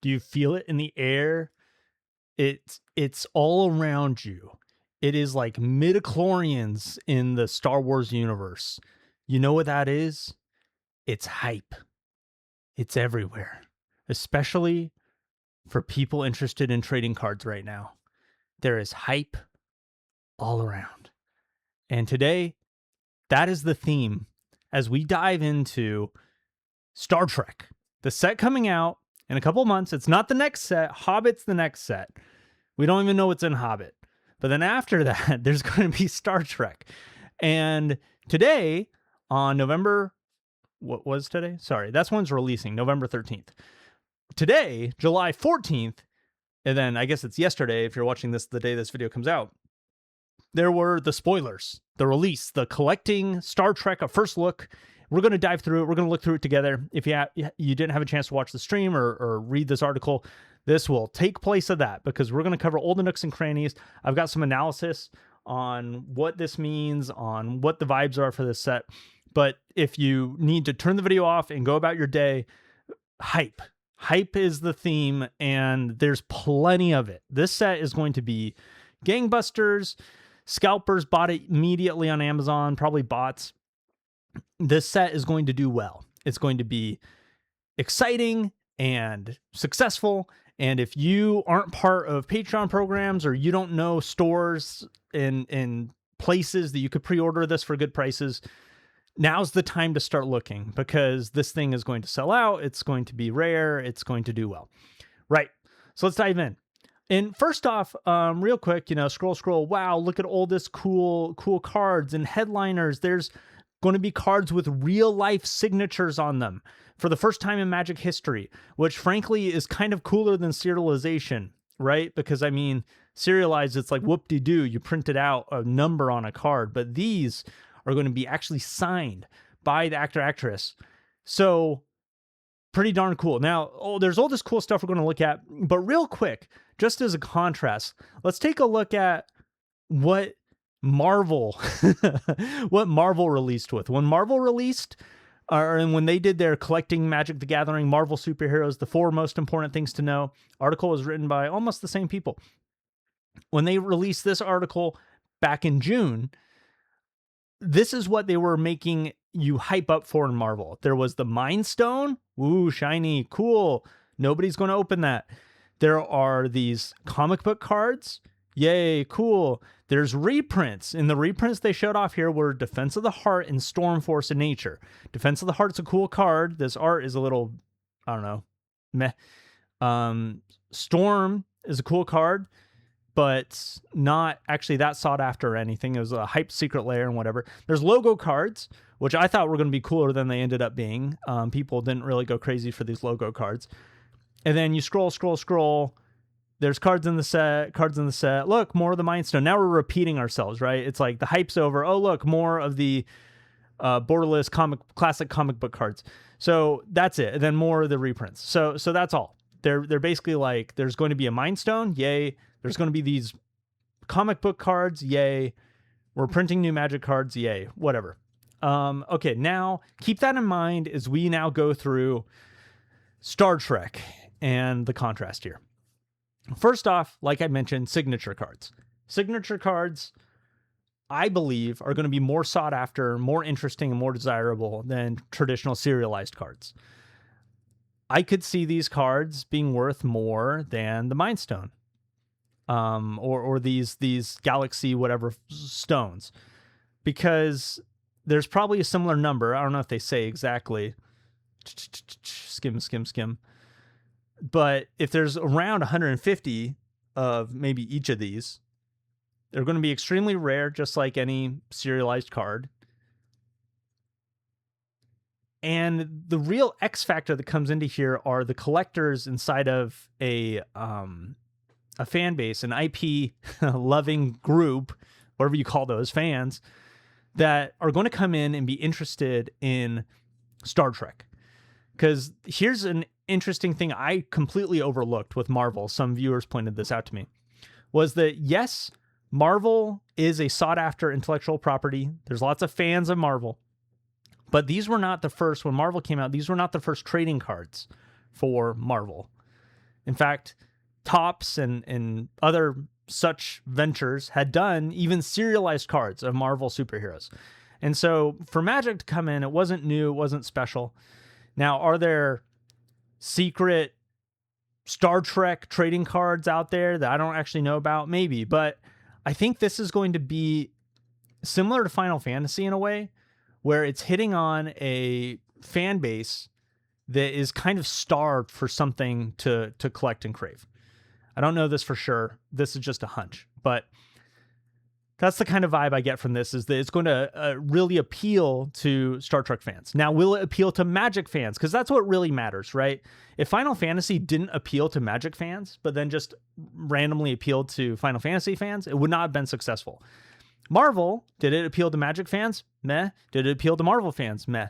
Do you feel it in the air? It's all around you. It is like midichlorians in the Star Wars universe. You know what that is? It's hype. It's everywhere, especially for people interested in trading cards right now. There is hype all around. And today, that is the theme as we dive into Star Trek, the set coming out in a couple months. It's not the next set. Hobbit's the next set. We don't even know what's in Hobbit. But then after that, there's going to be Star Trek. And today, on November, what was today? Sorry, that's one's releasing, November 13th. Today, July 14th, and then I guess it's yesterday if you're watching this the day this video comes out, there were the spoilers, the release, the collecting Star Trek, a first look. We're going to dive through it. We're going to look through it together. If you didn't have a chance to watch the stream or read this article, this will take place of that because we're going to cover all the nooks and crannies. I've got some analysis on what this means, on what the vibes are for this set. But if you need to turn the video off and go about your day, hype. Hype is the theme, and there's plenty of it. This set is going to be gangbusters. Scalpers bought it immediately on Amazon, probably bots. This set is going to do well. It's going to be exciting and successful. And if you aren't part of Patreon programs or you don't know stores and places that you could pre-order this for good prices, now's the time to start looking because this thing is going to sell out. It's going to be rare. It's going to do well. Right. So let's dive in. And first off, real quick, scroll. Wow, look at all this cool cards and headliners. There's going to be cards with real life signatures on them for the first time in Magic history, which frankly is kind of cooler than serialization, right? Because I mean, serialized, it's like whoop-de-doo. You print it out, a number on a card, but these are going to be actually signed by the actor, actress. So pretty darn cool. Now, there's all this cool stuff we're going to look at, but real quick, just as a contrast, let's take a look at what Marvel released with. When Marvel released, and when they did their collecting Magic the Gathering Marvel superheroes, the 4 most important things to know, article was written by almost the same people. When they released this article back in June, this is what they were making you hype up for in Marvel. There was the Mind Stone. Ooh, shiny, cool. Nobody's going to open that. There are these comic book cards. Yay, cool. There's reprints. And the reprints they showed off here were Defense of the Heart and Storm Force of Nature. Defense of the Heart's a cool card. This art is a little, I don't know, meh. Storm is a cool card, but not actually that sought after or anything. It was a hype secret lair and whatever. There's logo cards, which I thought were going to be cooler than they ended up being. People didn't really go crazy for these logo cards. And then you scroll. There's cards in the set. Look, more of the Mind Stone. Now we're repeating ourselves, right? It's like the hype's over. Oh, look, more of the borderless classic comic book cards. So that's it. And then more of the reprints. So that's all. They're basically like, there's going to be a Mind Stone. Yay. There's going to be these comic book cards. Yay. We're printing new Magic cards. Yay. Whatever. Okay, now keep that in mind as we now go through Star Trek and the contrast here. First off, like I mentioned, signature cards. Signature cards, I believe, are going to be more sought after, more interesting, and more desirable than traditional serialized cards. I could see these cards being worth more than the Mind Stone, or these Galaxy whatever stones, because there's probably a similar number. I don't know if they say exactly. Skim. But if there's around 150 of maybe each of these, they're going to be extremely rare, just like any serialized card. And the real X factor that comes into here are the collectors inside of a fan base, an IP loving group, whatever you call those fans, that are going to come in and be interested in Star Trek. Because here's an interesting thing I completely overlooked with Marvel. Some viewers pointed this out to me, was that yes, Marvel is a sought after intellectual property. There's lots of fans of Marvel, but these were not the first, when Marvel came out, these were not the first trading cards for Marvel. In fact, Topps and other such ventures had done even serialized cards of Marvel superheroes. And so for Magic to come in, it wasn't new, it wasn't special. Now, are there secret Star Trek trading cards out there that I don't actually know about? Maybe, but I think this is going to be similar to Final Fantasy in a way, where it's hitting on a fan base that is kind of starved for something to collect and crave. I don't know this for sure. This is just a hunch, but that's the kind of vibe I get from this, is that it's going to really appeal to Star Trek fans. Now, will it appeal to Magic fans? Because that's what really matters, right? If Final Fantasy didn't appeal to Magic fans, but then just randomly appealed to Final Fantasy fans, it would not have been successful. Marvel, did it appeal to Magic fans? Meh. Did it appeal to Marvel fans? Meh.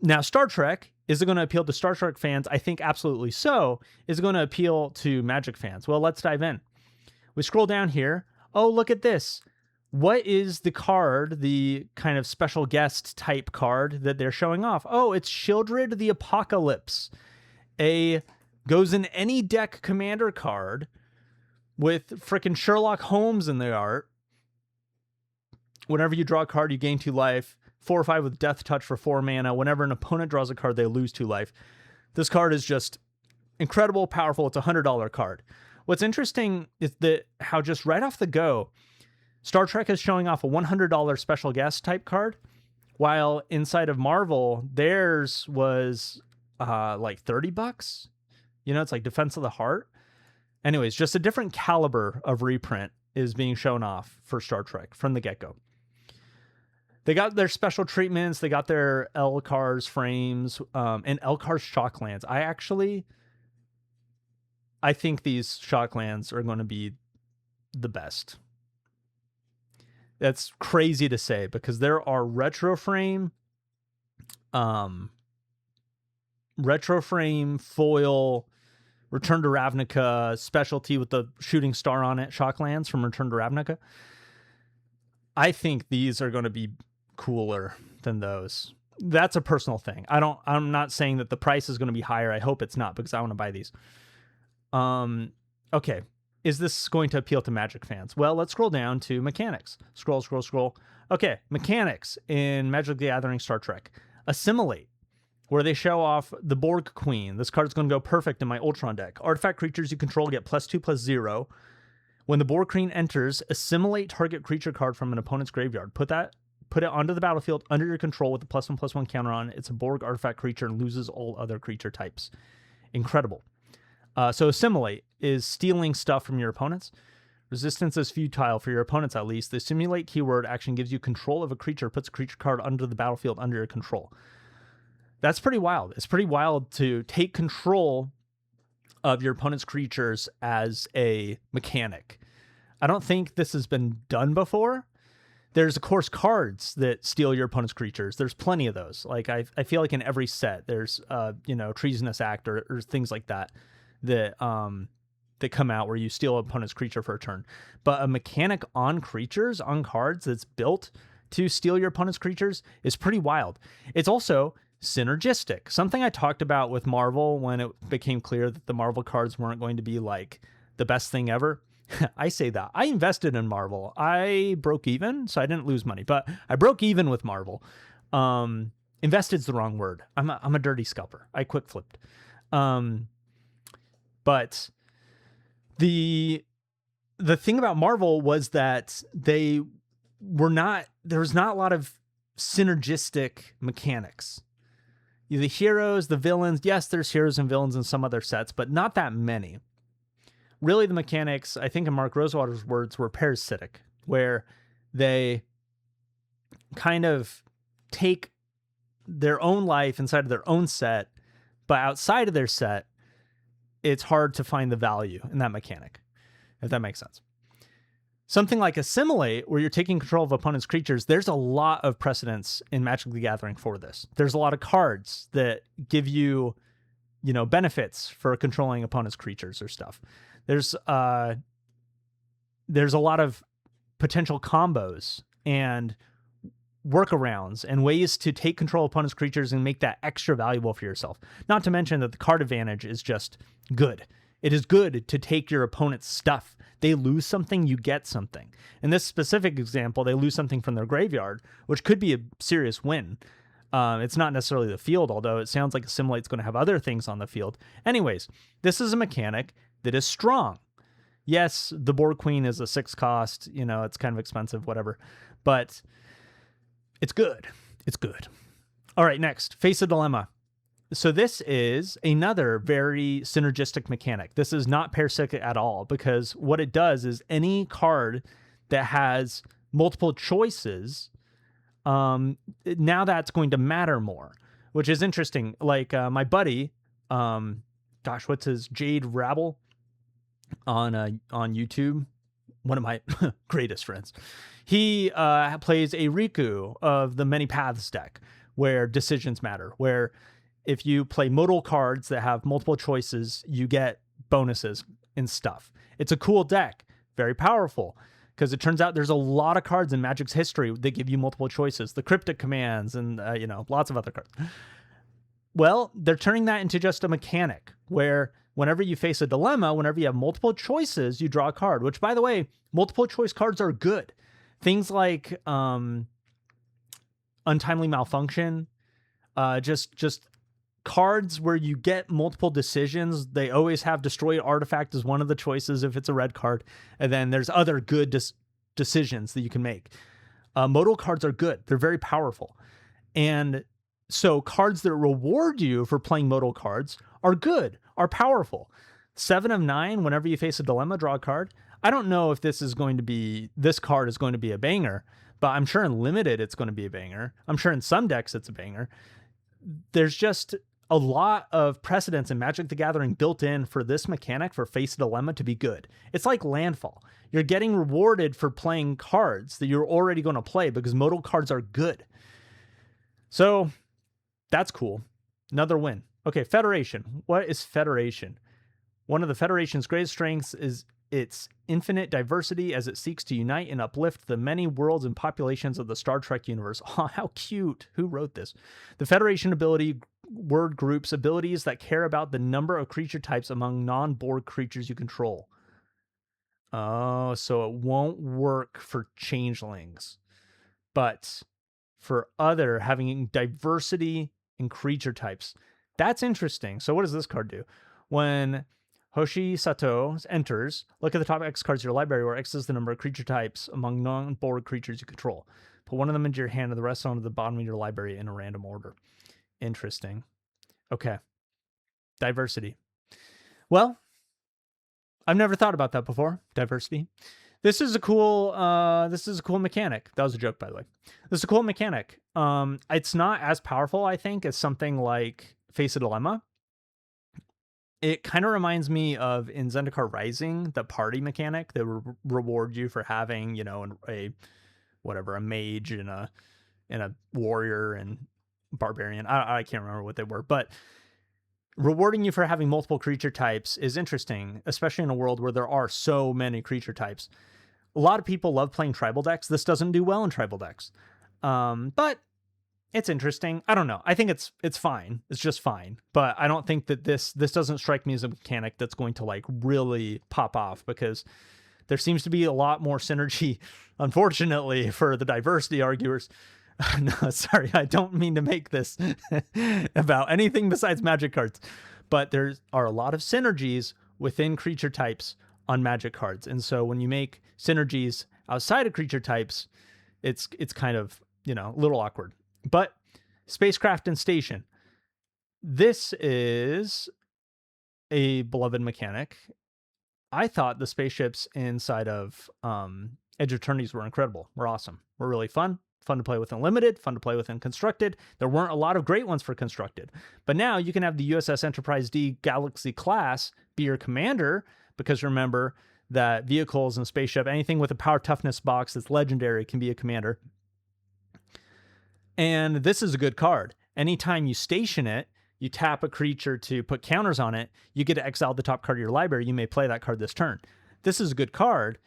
Now, Star Trek, is it going to appeal to Star Trek fans? I think absolutely so. Is it going to appeal to Magic fans? Well, let's dive in. We scroll down here. Oh, look at this. What is the card, the kind of special guest type card that they're showing off? Oh, it's Shieldred the Apocalypse. A goes in any deck commander card with frickin' Sherlock Holmes in the art. Whenever you draw a card, you gain 2 life. 4 or 5 with Death Touch for 4 mana. Whenever an opponent draws a card, they lose 2 life. This card is just incredible, powerful. It's a $100 card. What's interesting is that how just right off the go, Star Trek is showing off a $100 special guest type card, while inside of Marvel, theirs was like $30. You know, it's like Defense of the Heart. Anyways, just a different caliber of reprint is being shown off for Star Trek from the get-go. They got their special treatments. They got their L-Cars frames and L-Cars Shocklands. I think these Shocklands are going to be the best. That's crazy to say because there are retro frame foil Return to Ravnica specialty with the shooting star on it, Shocklands from Return to Ravnica. I think these are going to be cooler than those. That's a personal thing. I'm not saying that the price is going to be higher. I hope it's not because I want to buy these. Okay. Is this going to appeal to Magic fans? Well, let's scroll down to mechanics. Scroll. Okay. Mechanics in Magic the Gathering Star Trek. Assimilate, where they show off the Borg Queen. This card is going to go perfect in my Ultron deck. Artifact creatures you control get +2/+0. When the Borg Queen enters, assimilate target creature card from an opponent's graveyard. Put it onto the battlefield under your control with a +1/+1 counter on. It's a Borg artifact creature and loses all other creature types. Incredible. So assimilate is stealing stuff from your opponents. Resistance is futile for your opponents, at least. The assimilate keyword action gives you control of a creature, puts a creature card under the battlefield under your control. That's pretty wild. It's pretty wild to take control of your opponent's creatures as a mechanic. I don't think this has been done before. There's, of course, cards that steal your opponent's creatures. There's plenty of those. Like I feel like in every set, there's Treasonous Act or things like that come out where you steal an opponent's creature for a turn. But a mechanic on creatures, on cards that's built to steal your opponent's creatures is pretty wild. It's also synergistic. Something I talked about with Marvel when it became clear that the Marvel cards weren't going to be like the best thing ever. I say that. I invested in Marvel. I broke even, so I didn't lose money, but I broke even with Marvel. Invested's the wrong word. I'm a dirty scalper. I quick flipped. But the thing about Marvel was that there was not a lot of synergistic mechanics. The heroes, the villains, yes, there's heroes and villains in some other sets, but not that many. Really, the mechanics, I think in Mark Rosewater's words, were parasitic, where they kind of take their own life inside of their own set, but outside of their set, it's hard to find the value in that mechanic, if that makes sense. Something like Assimilate, where you're taking control of opponent's creatures, there's a lot of precedence in Magic the Gathering for this. There's a lot of cards that give you, benefits for controlling opponent's creatures or stuff. There's a lot of potential combos, and workarounds and ways to take control of opponent's creatures and make that extra valuable for yourself. Not to mention that the card advantage is just good. It is good to take your opponent's stuff. They lose something, you get something. In this specific example, they lose something from their graveyard, which could be a serious win. It's not necessarily the field, although it sounds like Assimilate's going to have other things on the field. Anyways, this is a mechanic that is strong. Yes, the Board Queen is a 6 cost, it's kind of expensive, whatever, but it's good. It's good. All right, next, Face a Dilemma. So this is another very synergistic mechanic. This is not parasitic at all, because what it does is any card that has multiple choices, now that's going to matter more, which is interesting. Like my buddy, what's his, Jade Rabble on YouTube, one of my greatest friends. He plays a Riku of the Many Paths deck, where decisions matter, where if you play modal cards that have multiple choices, you get bonuses and stuff. It's a cool deck, very powerful, because it turns out there's a lot of cards in Magic's history that give you multiple choices, the cryptic commands and, lots of other cards. Well, they're turning that into just a mechanic where whenever you face a dilemma, whenever you have multiple choices, you draw a card, which, by the way, multiple choice cards are good. Things like Untimely Malfunction, just cards where you get multiple decisions. They always have Destroy Artifact as one of the choices if it's a red card. And then there's other good decisions that you can make. Modal cards are good. They're very powerful. And so cards that reward you for playing modal cards are good, are powerful. 7 of 9, whenever you face a dilemma, draw a card. I don't know if this card is going to be a banger, but I'm sure in Limited it's going to be a banger. I'm sure in some decks it's a banger. There's just a lot of precedence in Magic the Gathering built in for this mechanic, for Face a Dilemma, to be good. It's like Landfall. You're getting rewarded for playing cards that you're already going to play because modal cards are good. So that's cool. Another win. Okay, Federation. What is Federation? One of the Federation's greatest strengths is its infinite diversity as it seeks to unite and uplift the many worlds and populations of the Star Trek universe. Oh, how cute. Who wrote this? The Federation ability word groups abilities that care about the number of creature types among non-board creatures you control. Oh, so it won't work for changelings, but for other having diversity in creature types. That's interesting. So what does this card do? When Hoshi Sato enters, look at the top X cards of your library, where X is the number of creature types among non-board creatures you control. Put one of them into your hand and the rest onto the bottom of your library in a random order. Interesting. Okay. Diversity. Well, I've never thought about that before. Diversity. This is a cool mechanic. That was a joke, by the way. This is a cool mechanic. It's not as powerful, I think, as something like Face a Dilemma. It kind of reminds me of in Zendikar Rising, the party mechanic that reward you for having, a mage and a warrior and barbarian. I can't remember what they were, but rewarding you for having multiple creature types is interesting, especially in a world where there are so many creature types. A lot of people love playing tribal decks. This doesn't do well in tribal decks. But it's interesting. I don't know. I think it's fine. It's just fine. But I don't think that this doesn't strike me as a mechanic that's going to like really pop off, because there seems to be a lot more synergy, unfortunately, for the diversity arguers. No, sorry, I don't mean to make this about anything besides Magic cards, but there are a lot of synergies within creature types on Magic cards. And so when you make synergies outside of creature types, it's kind of, a little awkward. But Spacecraft and Station. This is a beloved mechanic. I thought the spaceships inside of Edge of Eternities were incredible. Were awesome. Were really fun. Fun to play with in Limited, fun to play with in Constructed. There weren't a lot of great ones for Constructed. But now you can have the USS Enterprise D Galaxy class be your commander, because remember that vehicles and spaceship, anything with a power toughness box that's legendary can be a commander. And this is a good card. Anytime you station it, you tap a creature to put counters on it, you get to exile the top card of your library. You may play that card this turn. This is a good card,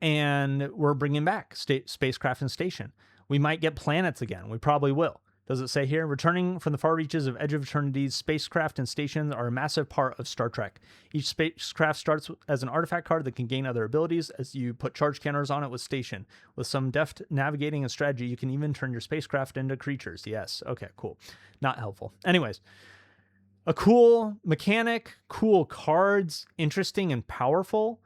and we're bringing back Spacecraft and Station. We might get planets again. We probably will. Does it say here? Returning from the far reaches of Edge of Eternity's spacecraft and stations are a massive part of Star Trek. Each spacecraft starts as an artifact card that can gain other abilities as you put charge counters on it with station. With some deft navigating and strategy, you can even turn your spacecraft into creatures. Yes. Okay, cool. Not helpful. Anyways, a cool mechanic, cool cards, interesting and powerful.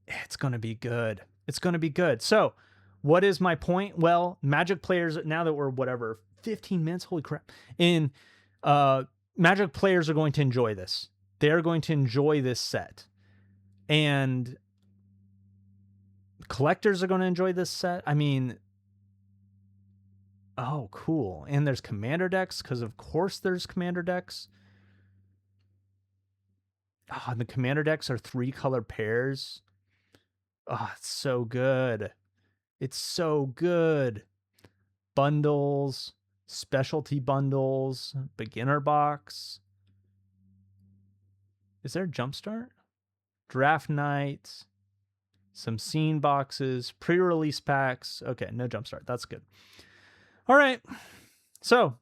It's going to be good. It's going to be good. So, what is my point? Well, Magic players, now that we're 15 minutes, holy crap. Magic players are going to enjoy this. They're going to enjoy this set. And collectors are going to enjoy this set. I mean, oh, cool. And there's commander decks, because of course there's commander decks. Oh, and the commander decks are 3-color pairs. Oh, it's so good. It's so good. Bundles, specialty bundles, beginner box. Is there a jumpstart? Draft night, some scene boxes, pre-release packs. Okay, no jumpstart. That's good. All right. So,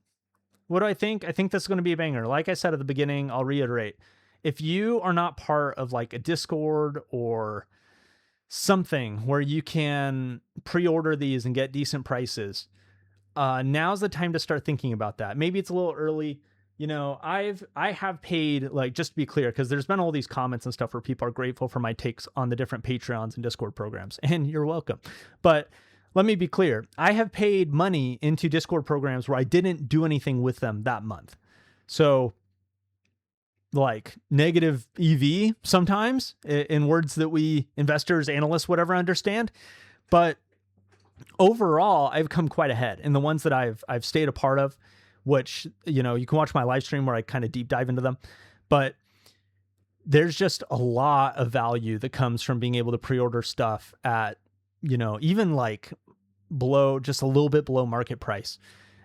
what do I think? I think this is going to be a banger. Like I said at the beginning, I'll reiterate. If you are not part of like a Discord or something where you can pre-order these and get decent prices, now's the time to start thinking about that. Maybe it's a little early. You know, I have paid, like, just to be clear, because there's been all these comments and stuff where people are grateful for my takes on the different Patreons and Discord programs, and you're welcome. But let me be clear. I have paid money into Discord programs where I didn't do anything with them that month. So, like, negative EV sometimes, in words that we investors, analysts, whatever, understand. But overall, I've come quite ahead in the ones that I've stayed a part of, which, you know, you can watch my live stream where I kind of deep dive into them. But there's just a lot of value that comes from being able to pre-order stuff at, you know, even like below, just a little bit below market price.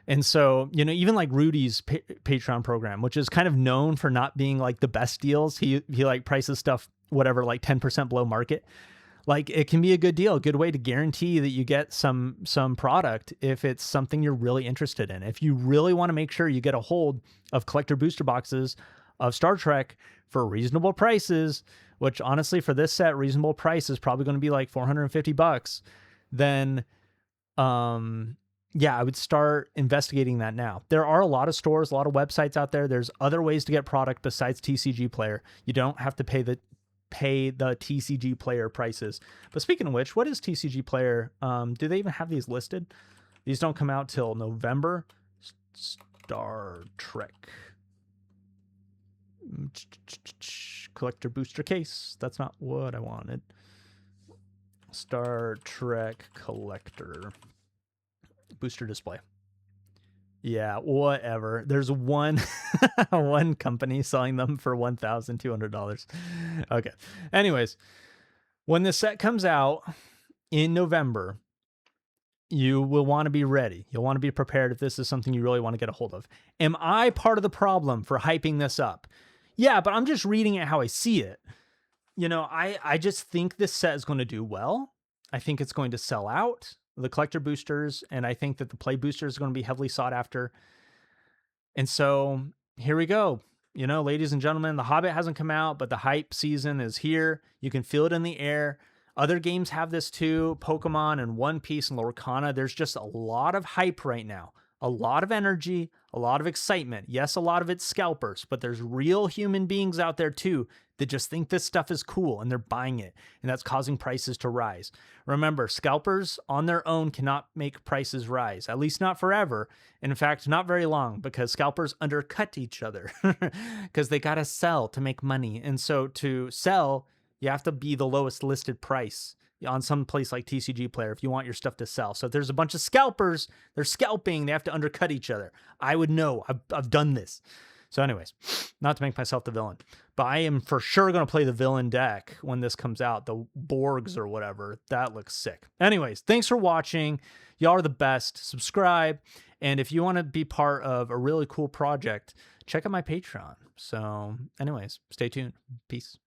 And so, you know, even like Rudy's Patreon program, which is kind of known for not being like the best deals. He like prices stuff, whatever, like 10% below market. Like, it can be a good deal, a good way to guarantee that you get some product if it's something you're really interested in. If you really want to make sure you get a hold of collector booster boxes of Star Trek for reasonable prices, which honestly for this set, reasonable price is probably going to be like $450, then yeah, I would start investigating that now. There are a lot of stores, a lot of websites out there. There's other ways to get product besides TCG Player. You don't have to pay the TCG Player prices. But speaking of which, what is TCG Player? Do they even have these listed? These don't come out till November. Star Trek collector booster case. That's not what I wanted. Star Trek collector booster display. Yeah, whatever. There's one company selling them for $1,200. Okay. Anyways, when the set comes out in November, you will want to be ready. You'll want to be prepared if this is something you really want to get a hold of. Am I part of the problem for hyping this up? Yeah, but I'm just reading it how I see it. You know, I just think this set is going to do well. I think it's going to sell out, the collector boosters, and I think that the play boosters are going to be heavily sought after. And so here we go. You know, ladies and gentlemen, The Hobbit hasn't come out, but the hype season is here. You can feel it in the air. Other games have this too. Pokemon and One Piece and Lorcana. There's just a lot of hype right now. A lot of energy, a lot of excitement. Yes, a lot of it's scalpers, but there's real human beings out there too that just think this stuff is cool and they're buying it, and that's causing prices to rise. Remember, scalpers on their own cannot make prices rise, at least not forever. In fact, not very long, because scalpers undercut each other because they got to sell to make money. And so to sell, you have to be the lowest listed price on some place like TCG Player if you want your stuff to sell. So if there's a bunch of scalpers, they're scalping, they have to undercut each other. I would know. I've done this. So anyways, not to make myself the villain, but I am for sure going to play the villain deck when this comes out, the Borgs or whatever. That looks sick. Anyways, thanks for watching. Y'all are the best. Subscribe. And if you want to be part of a really cool project, check out my Patreon. So anyways, stay tuned. Peace.